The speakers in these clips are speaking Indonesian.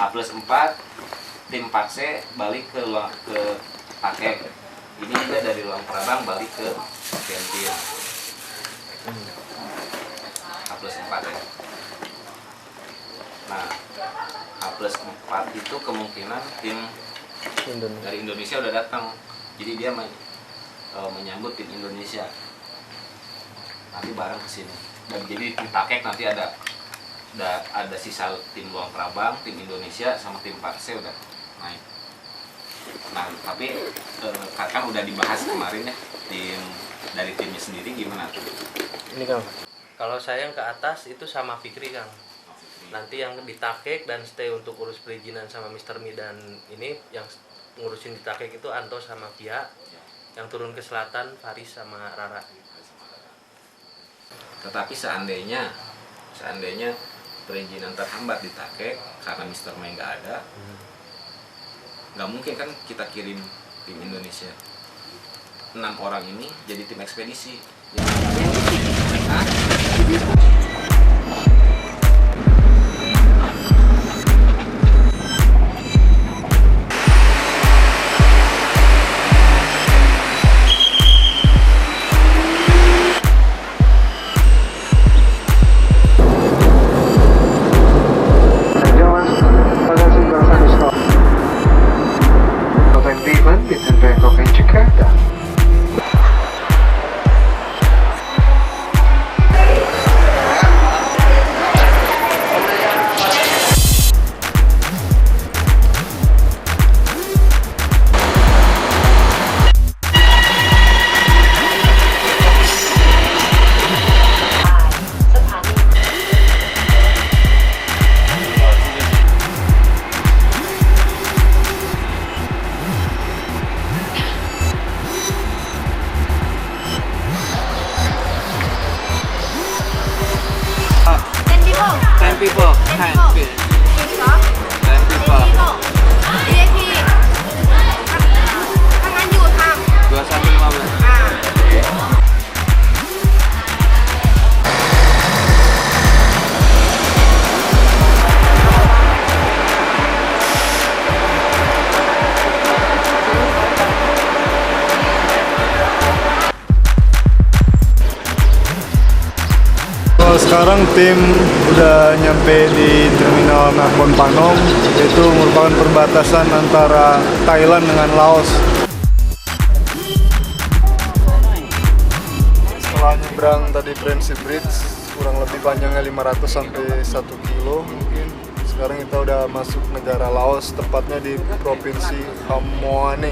H+4 tim Pakse balik ke Takek. Ini juga dari Luang Prabang balik ke Gentil. H+4 ya. Nah, H+4 itu kemungkinan tim dari Indonesia udah datang. Jadi dia menyambut tim Indonesia. Nanti bareng kesini. Dan jadi di Takek nanti ada sisa tim Luang Prabang, tim Indonesia sama tim Pakse udah naik. Nah, tapi kan udah dibahas kemarin ya, dari timnya sendiri gimana tuh? Ini Kang, kalau saya yang ke atas itu sama Fikri Kang. Nanti yang di Takek dan stay untuk urus perizinan sama Mr. Mi dan ini yang ngurusin di Takek itu Anto sama Pia. Yang turun ke selatan Faris sama Rara. Tetapi seandainya perizinan terhambat di Takek karena Mr. Mi nggak ada, nggak mungkin kan kita kirim tim Indonesia 6 orang ini jadi tim ekspedisi. people. 10 people. 10 people. VIP ถ้างั้นอยู่ทาง 21.15. Sekarang tim udah nyampe di Terminal Nakhon Phanom, yaitu merupakan perbatasan antara Thailand dengan Laos. Setelah nyebrang tadi Friendship Bridge, kurang lebih panjangnya 500 sampai 1 kilo mungkin. Sekarang kita udah masuk negara Laos, tepatnya di Provinsi Khammouane.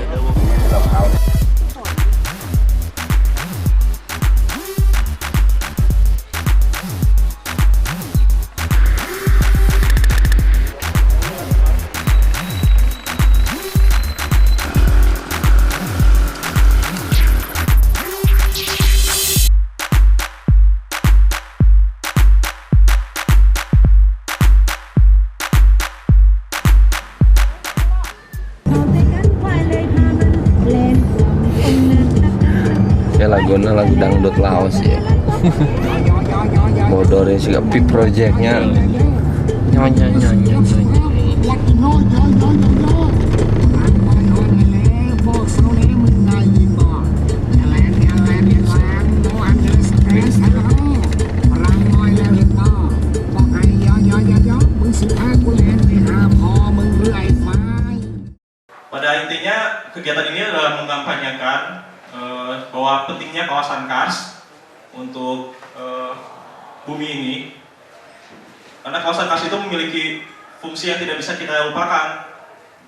Ya lagunya lagu dangdut Laos ya. Bodornya sih Pi projectnya nyanyi. Pada intinya kegiatan ini adalah mengkampanyekan bahwa pentingnya kawasan kars untuk bumi ini, karena kawasan kars itu memiliki fungsi yang tidak bisa kita lupakan.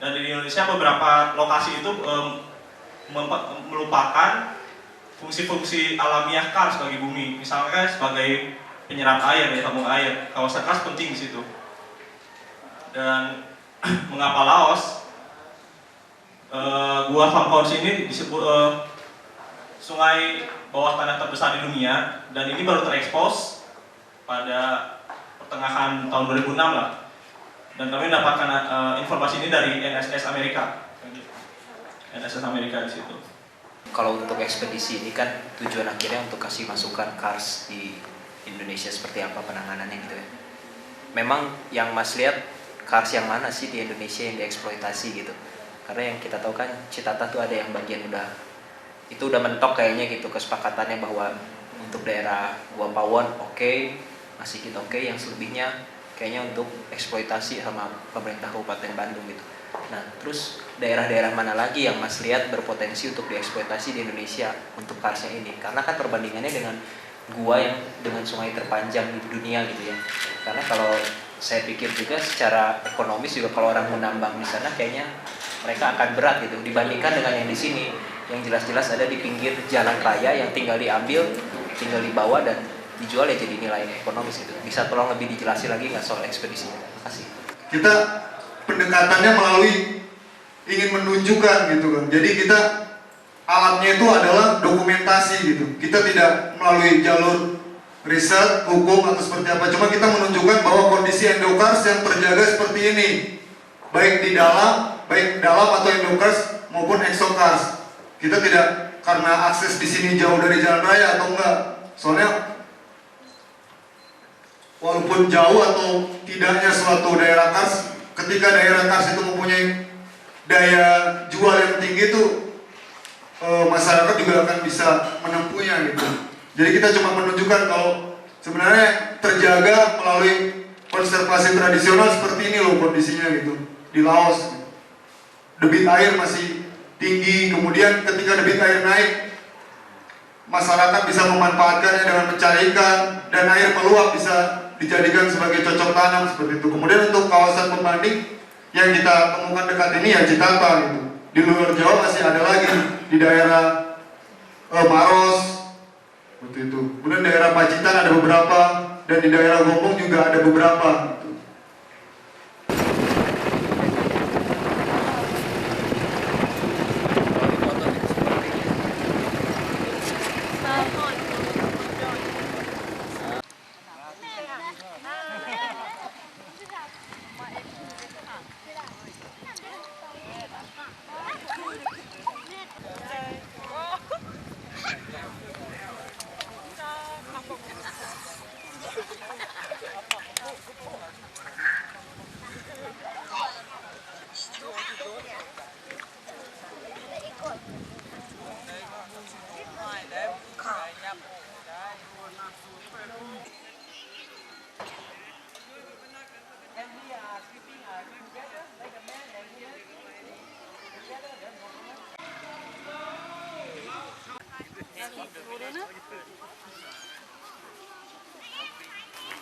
Dan di Indonesia beberapa lokasi itu melupakan fungsi-fungsi alamiah kars bagi bumi, misalnya sebagai penyerap air, ya, tabung air. Kawasan kars penting di situ. Dan mengapa Laos? Gua Famkons ini disebut sungai bawah tanah terbesar di dunia, dan ini baru terekspos pada pertengahan tahun 2006 lah. Dan kami mendapatkan informasi ini dari NSS Amerika. NSS Amerika di situ. Kalau untuk ekspedisi ini kan tujuan akhirnya untuk kasih masukan kars di Indonesia seperti apa penanganannya gitu ya. Memang yang Mas lihat cars yang mana sih di Indonesia yang dieksploitasi gitu. Karena yang kita tahu kan Citata tuh ada yang bagian itu udah mentok kayaknya gitu kesepakatannya bahwa untuk daerah Gua Pawon oke, Masigit oke, yang selebihnya kayaknya untuk eksploitasi sama pemerintah Kabupaten Bandung gitu. Nah, terus daerah-daerah mana lagi yang Mas lihat berpotensi untuk dieksploitasi di Indonesia untuk karsnya ini? Karena kan perbandingannya dengan gua yang dengan sungai terpanjang di dunia gitu ya. Karena kalau saya pikir juga secara ekonomis juga kalau orang menambang di sana kayaknya mereka akan berat gitu dibandingkan dengan yang di sini yang jelas-jelas ada di pinggir jalan raya yang tinggal diambil, tinggal dibawa dan dijual ya jadi nilai ekonomis gitu. Bisa tolong lebih dijelasin lagi nggak soal ekspedisi? Terima kasih. Kita pendekatannya melalui ingin menunjukkan gitu kan. Jadi kita alatnya itu adalah dokumentasi gitu. Kita tidak melalui jalur riset, hukum atau seperti apa. Cuma kita menunjukkan bahwa kondisi endokars yang terjaga seperti ini, baik dalam atau endokars maupun exokars. Kita tidak karena akses di sini jauh dari jalan raya atau enggak. Soalnya walaupun jauh atau tidaknya suatu daerah kars, ketika daerah kars itu mempunyai daya jual yang tinggi itu masyarakat juga akan bisa menempuhnya gitu. Jadi kita cuma menunjukkan kalau sebenarnya terjaga melalui konservasi tradisional seperti ini loh kondisinya gitu di Laos. Debit air masih tinggi, kemudian ketika debit air naik masyarakat bisa memanfaatkannya dengan mencari ikan dan air meluap bisa dijadikan sebagai cocok tanam seperti itu. Kemudian untuk kawasan pembanding yang kita temukan dekat ini ya Citata gitu. Di luar Jawa masih ada lagi di daerah Maros seperti itu. Kemudian daerah Pacitan ada beberapa dan di daerah Gombong juga ada beberapa gitu.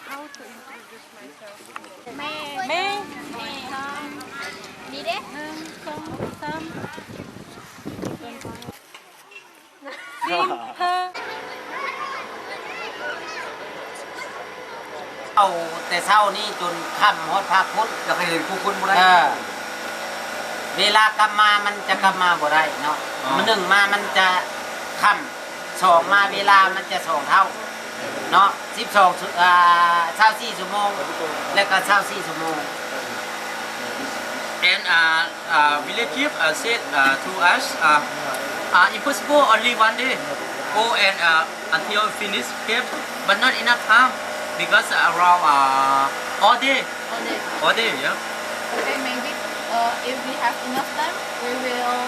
How to introduce myself? May. Đi đấy.แต่เช้านี่จนค่ำฮอดพระพุธ จะไปเห็นคุณบ่ได้ เวลากลับมามันจะกลับมาบ่ได้เนาะมันหนึ่งมามันจะค่ำสองมาเวลามันจะสองเท่าเนาะ24 ชั่วโมงแล้วก็24ชั่วโมง And relative said to us, impossible only one day. Go and until finish camp, but not enough time because around all day. All day, yeah. Okay, maybe if we have enough time, we will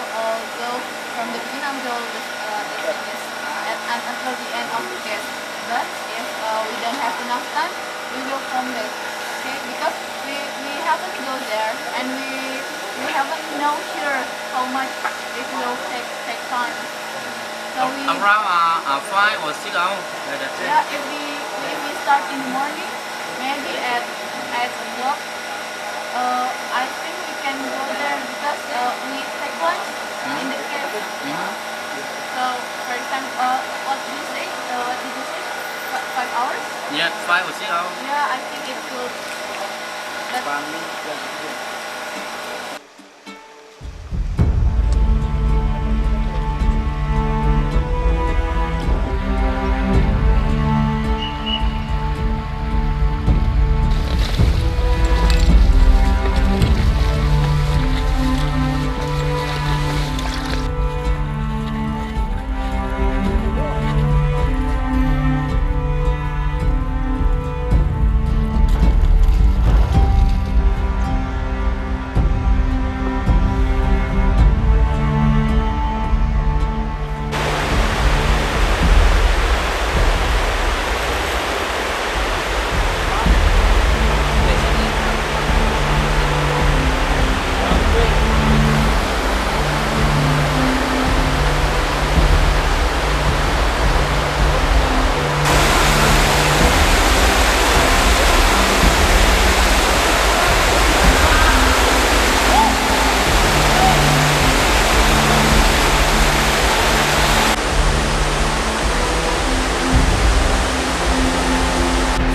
go from the beginning until until the end of the camp. But if we don't have enough time, we will come back. Okay, because we haven't go there and we haven't know sure how much it will take time. So we Around 5 or 6 hours. yeah, if we start in the morning, maybe at 8 o'clock, I think we can go there because we take lunch in the cave. So for example, what did you say? 5 hours? Yeah, 5 or 6 hours. Yeah, I think it could. But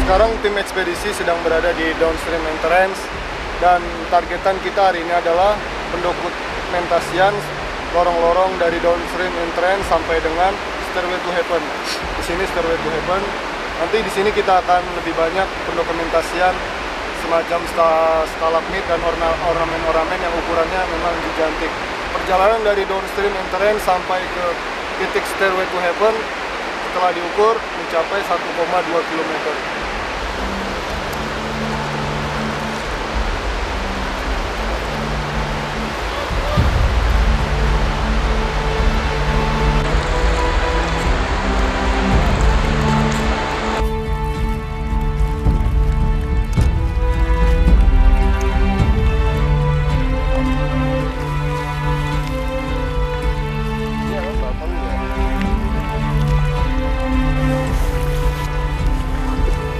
Sekarang tim ekspedisi sedang berada di downstream entrance dan targetan kita hari ini adalah pendokumentasian lorong-lorong dari downstream entrance sampai dengan Stairway to Heaven. Di sini Stairway to Heaven. Nanti di sini kita akan lebih banyak pendokumentasian semacam stalagmit dan ornamen-ornamen yang ukurannya memang gigantik. Perjalanan dari downstream entrance sampai ke titik Stairway to Heaven setelah diukur mencapai 1,2 km.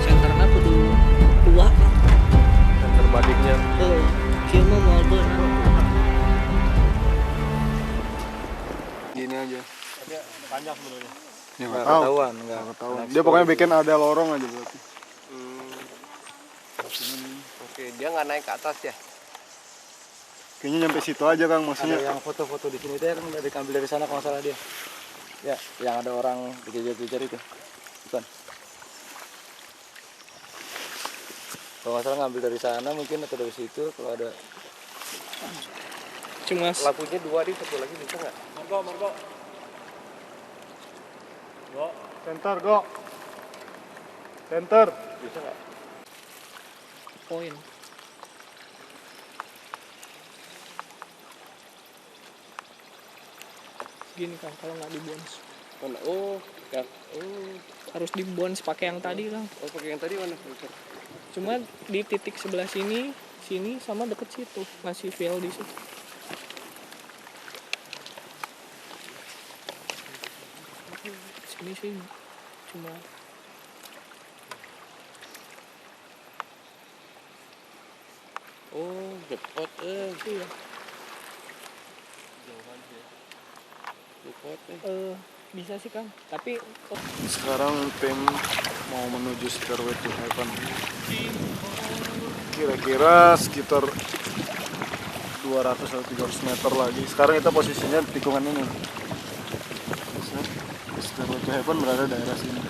Senternya kudu tua. Center badiknya. Kieu mah moal beunang. Gini aja. Panjang sebenarnya. Ya, nggak ketahuan. Dia pokoknya bikin ada lorong aja berarti. Oke, dia nggak naik ke atas ya? Kayaknya nyampe situ aja Kang, maksudnya. Ada yang foto-foto di sini teh kan udah diambil dari sana kalau nggak salah dia. Ya, yang ada orang dikejar-kejar itu. Bukan. Kalau nggak salah ngambil dari sana mungkin atau dari situ kalau ada. Cuma Lampunya 2 di satu lagi bisa nggak? Margo. Center, go. Center. Bisa nggak? poin. Gini kan kalau nggak di bonus. Oh, Harus di bonus pakai yang tadi kan. Oh, pakai yang tadi mana? Cuma di titik sebelah sini sama deket situ masih fail di situ. Sini sih cuma Depot iya. Depot Bisa sih Kang, tapi Sekarang tim mau menuju Stairway to Heaven. Kira-kira sekitar 200 atau 300 meter lagi. Sekarang kita posisinya di tikungan ini. Stairway to Heaven berada daerah sini.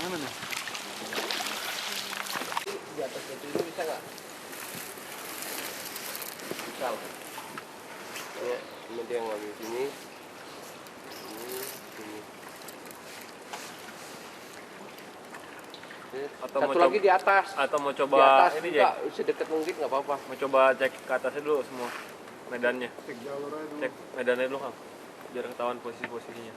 Mana nih? di atas batu ini bisa nggak? Bisa. Ya, ini dia ngambil sini. Sini. Atau Satu mau lagi di atas. Atau mau Di coba atas ini juga, Jack, sedekat mungkin nggak apa-apa. mau coba cek ke atasnya dulu semua medannya. Cek medannya dulu Kang, biar ketahuan posisi-posisinya.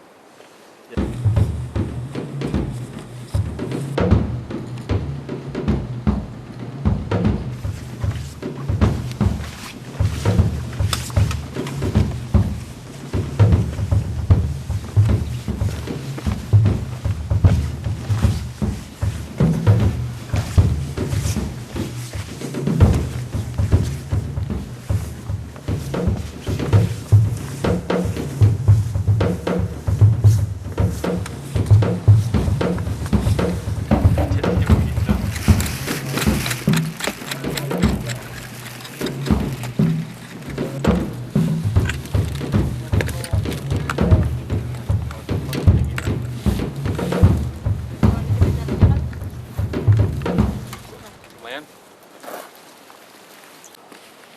Lumayan.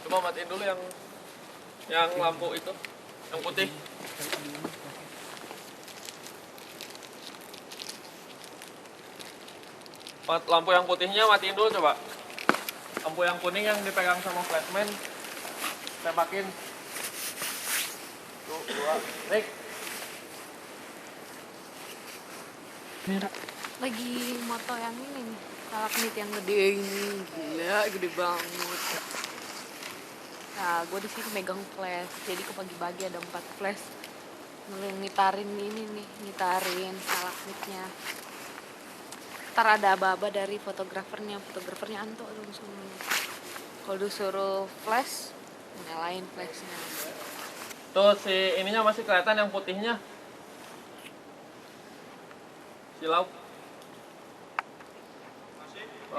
Coba matiin dulu yang lampu itu, yang putih. Lampu yang putihnya matiin dulu coba. Lampu yang kuning yang dipegang sama flashman tembakin. Tuh, 2, Rick. merah. Lagi moto yang ini nih, stalagmit yang gede ini, gila gede banget. Nah, gue di sini megang flash, jadi kebagi-bagi ada 4 flash. Ngitarin ini nih, ngitarin stalagmitnya. Ntar ada aba-aba dari fotografernya Anto langsung. Kalau disuruh flash, nyalain flashnya. Tuh si ininya masih kelihatan yang putihnya. Silau.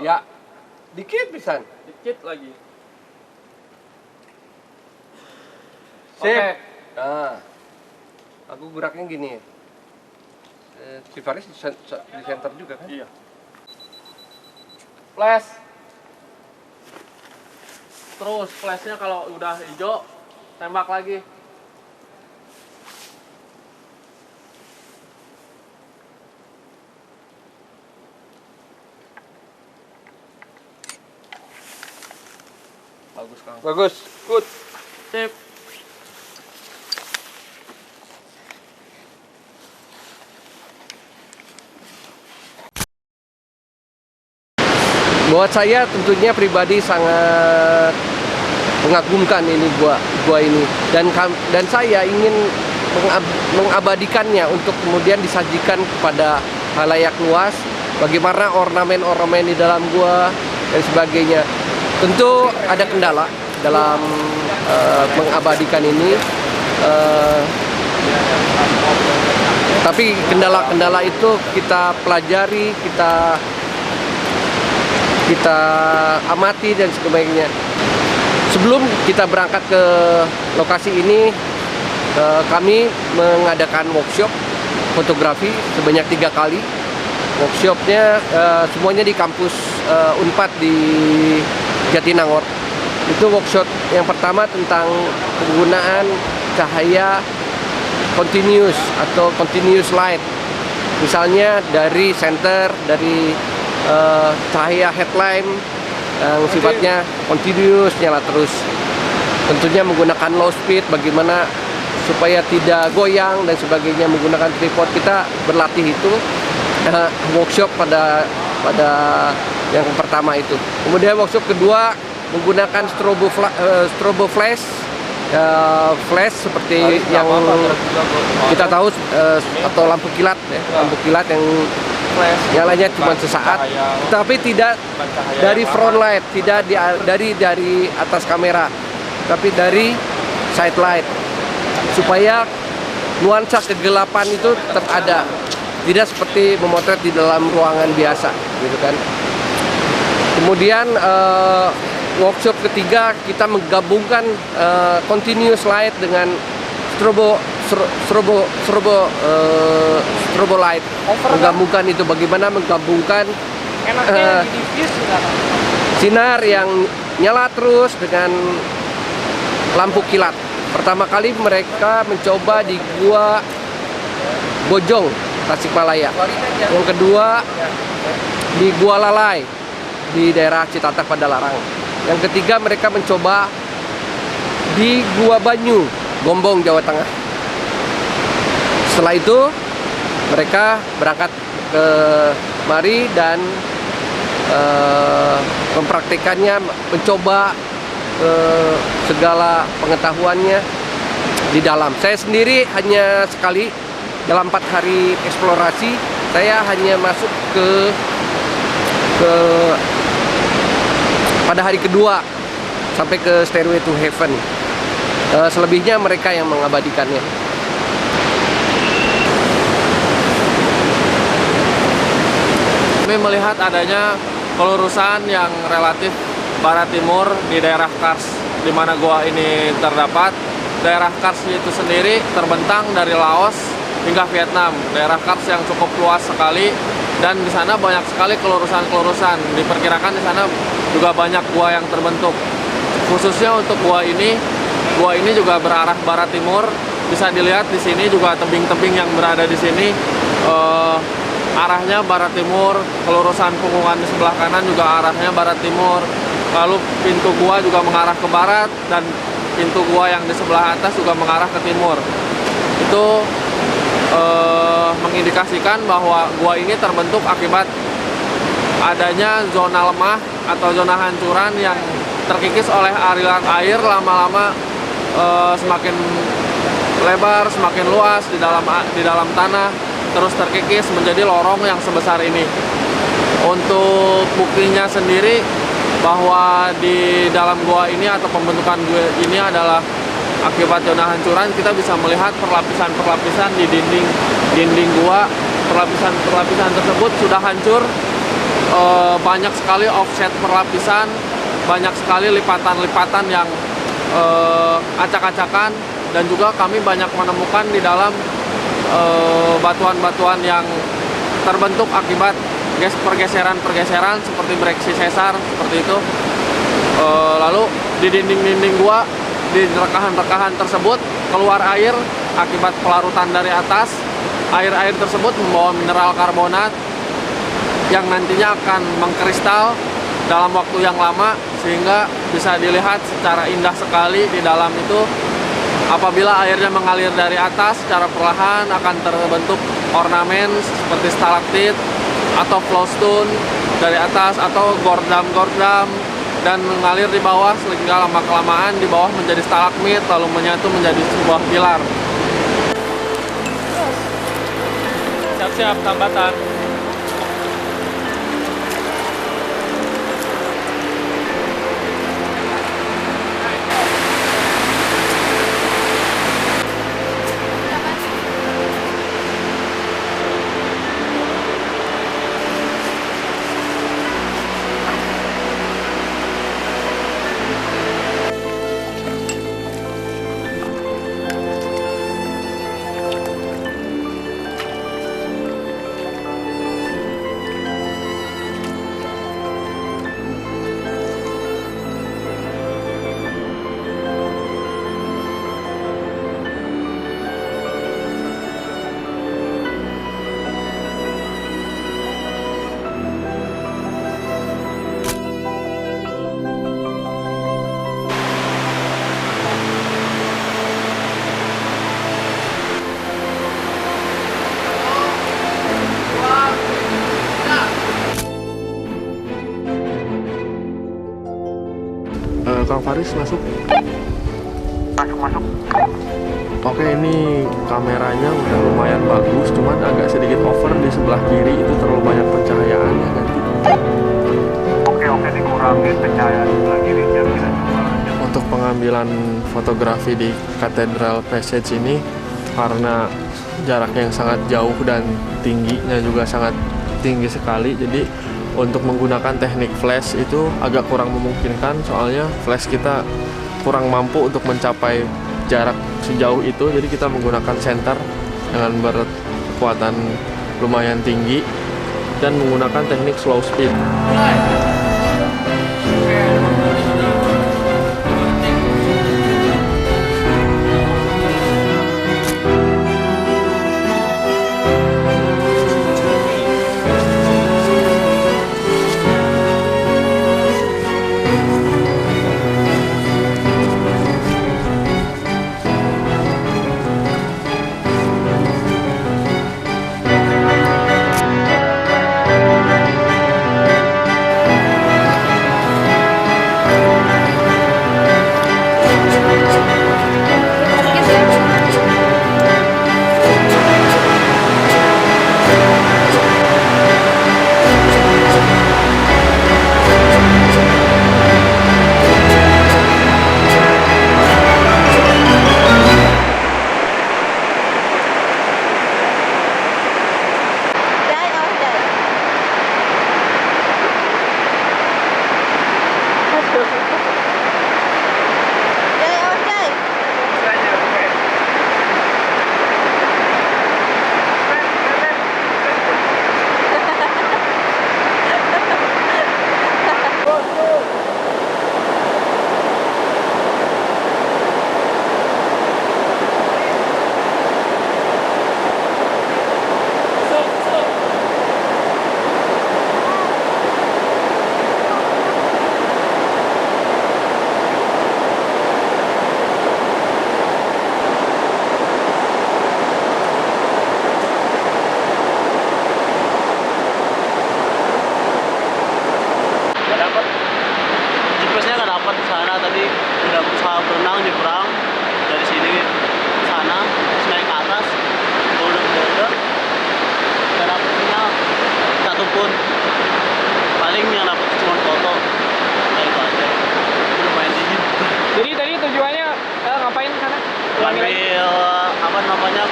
Ya, dikit pisan. Dikit lagi. Sip. Okay. Nah, aku geraknya gini. Si Faris di center juga kan? Iya. Flash. Terus flashnya kalau udah hijau, tembak lagi. Bagus, Kang. Bagus. Good. Sip. Buat saya tentunya pribadi sangat mengagumkan ini gua ini, dan saya ingin mengabadikannya untuk kemudian disajikan kepada halayak luas. Bagaimana ornamen-ornamen di dalam gua dan sebagainya. Tentu ada kendala dalam mengabadikan ini, tapi kendala-kendala itu kita pelajari, kita amati dan sebagainya. Sebelum kita berangkat ke lokasi ini, kami mengadakan workshop fotografi sebanyak 3 kali. Workshopnya semuanya di kampus Unpad di Jatinangor. Itu workshop yang pertama tentang penggunaan cahaya continuous atau continuous light. Misalnya dari center, dari cahaya headlamp yang sifatnya continuous, nyala terus. Tentunya menggunakan low speed, bagaimana supaya tidak goyang dan sebagainya, menggunakan tripod. Kita berlatih itu workshop pada yang pertama itu. Kemudian workshop kedua menggunakan strobo flash, flash seperti yang kita tahu, atau lampu kilat ya, lampu kilat yang nyalanya cuma sesaat, tapi tidak dari front light, tidak dari atas kamera, tapi dari side light, supaya nuansa kegelapan itu tetap ada, tidak seperti memotret di dalam ruangan biasa, gitu kan. Kemudian workshop ketiga kita menggabungkan continuous light dengan strobo light, menggabungkan itu, bagaimana menggabungkan sinar yang nyala terus dengan lampu kilat. Pertama kali mereka mencoba di Gua Bojong, Tasikmalaya. Yang kedua di Gua Lalai di daerah Citatak Padalarang. Yang ketiga mereka mencoba di Gua Banyu, Gombong, Jawa Tengah. Setelah itu mereka berangkat ke mari dan mempraktikannya, mencoba segala pengetahuannya di dalam. Saya sendiri hanya sekali dalam 4 hari eksplorasi, saya hanya masuk ke pada hari kedua sampai ke Stairway to Heaven. Selebihnya mereka yang mengabadikannya. Kami melihat adanya pelurusan yang relatif barat timur di daerah Kars, di mana gua ini terdapat. Daerah Kars itu sendiri terbentang dari Laos hingga Vietnam. Daerah Kars yang cukup luas sekali, dan di sana banyak sekali kelurusan-kelurusan. Diperkirakan di sana juga banyak gua yang terbentuk. Khususnya untuk gua ini juga berarah barat timur. Bisa dilihat di sini juga tebing-tebing yang berada di sini. Arahnya barat timur, kelurusan punggungan di sebelah kanan juga arahnya barat timur. Lalu pintu gua juga mengarah ke barat, dan pintu gua yang di sebelah atas juga mengarah ke timur. Itu mengindikasikan bahwa gua ini terbentuk akibat adanya zona lemah atau zona hancuran yang terkikis oleh aliran air lama-lama semakin lebar, semakin luas di dalam tanah, terus terkikis menjadi lorong yang sebesar ini. Untuk buktinya sendiri bahwa di dalam gua ini atau pembentukan gua ini adalah akibat zona hancuran, kita bisa melihat perlapisan-perlapisan di dinding gua perlapisan tersebut sudah hancur. Banyak sekali offset perlapisan, banyak sekali lipatan-lipatan yang acak-acakan, dan juga kami banyak menemukan di dalam batuan-batuan yang terbentuk akibat pergeseran-pergeseran seperti breksi sesar seperti itu. Lalu di dinding-dinding gua, di rekahan-rekahan tersebut keluar air akibat pelarutan dari atas. Air-air tersebut membawa mineral karbonat yang nantinya akan mengkristal dalam waktu yang lama, sehingga bisa dilihat secara indah sekali di dalam itu. Apabila airnya mengalir dari atas secara perlahan akan terbentuk ornamen seperti stalaktit atau flowstone dari atas, atau gordam-gordam, dan mengalir di bawah sehingga lama-kelamaan di bawah menjadi stalagmit lalu menyatu menjadi sebuah pilar. Siap-siap tambatan. Kang Faris masuk. Oke, ini kameranya udah lumayan bagus, cuman agak sedikit over di sebelah kiri, itu terlalu banyak pencahayaannya nanti. Oke, dikurangin pencahayaan sebelah kirinya. Untuk pengambilan fotografi di Cathedral Passage ini, karena jaraknya yang sangat jauh dan tingginya juga sangat tinggi sekali, jadi untuk menggunakan teknik flash itu agak kurang memungkinkan, soalnya flash kita kurang mampu untuk mencapai jarak sejauh itu. Jadi kita menggunakan senter dengan berkekuatan lumayan tinggi dan menggunakan teknik slow speed.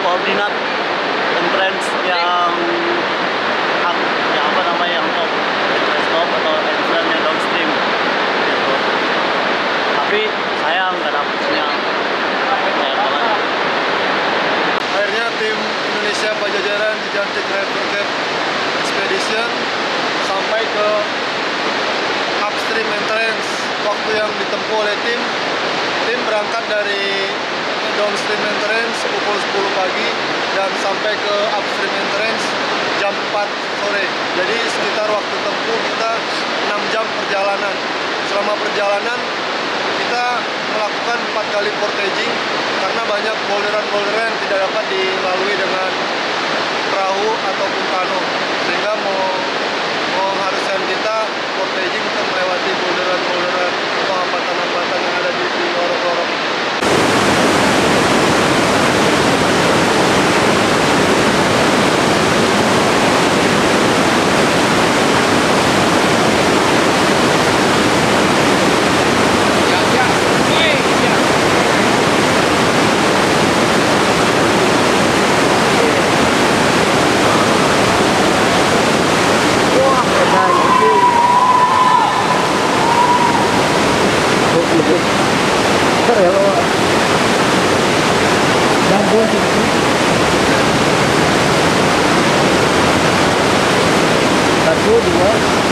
Koordinat entrance yang Pajajaran Gigantic River Gap Expedition sampai ke upstream entrance. Waktu yang ditempuh oleh tim berangkat dari downstream entrance pukul 10 pagi dan sampai ke upstream entrance jam 4 sore. Jadi sekitar waktu tempuh kita 6 jam perjalanan. Selama perjalanan kita melakukan 4 kali portaging karena banyak boulderan-boulderan yang tidak dapat dilalui dengan perahu ataupun kano, sehingga mengharuskan kita portaging untuk melewati boulderan-boulderan atau hambatan-hambatan yang ada di lorong-lorong. Satu, dua.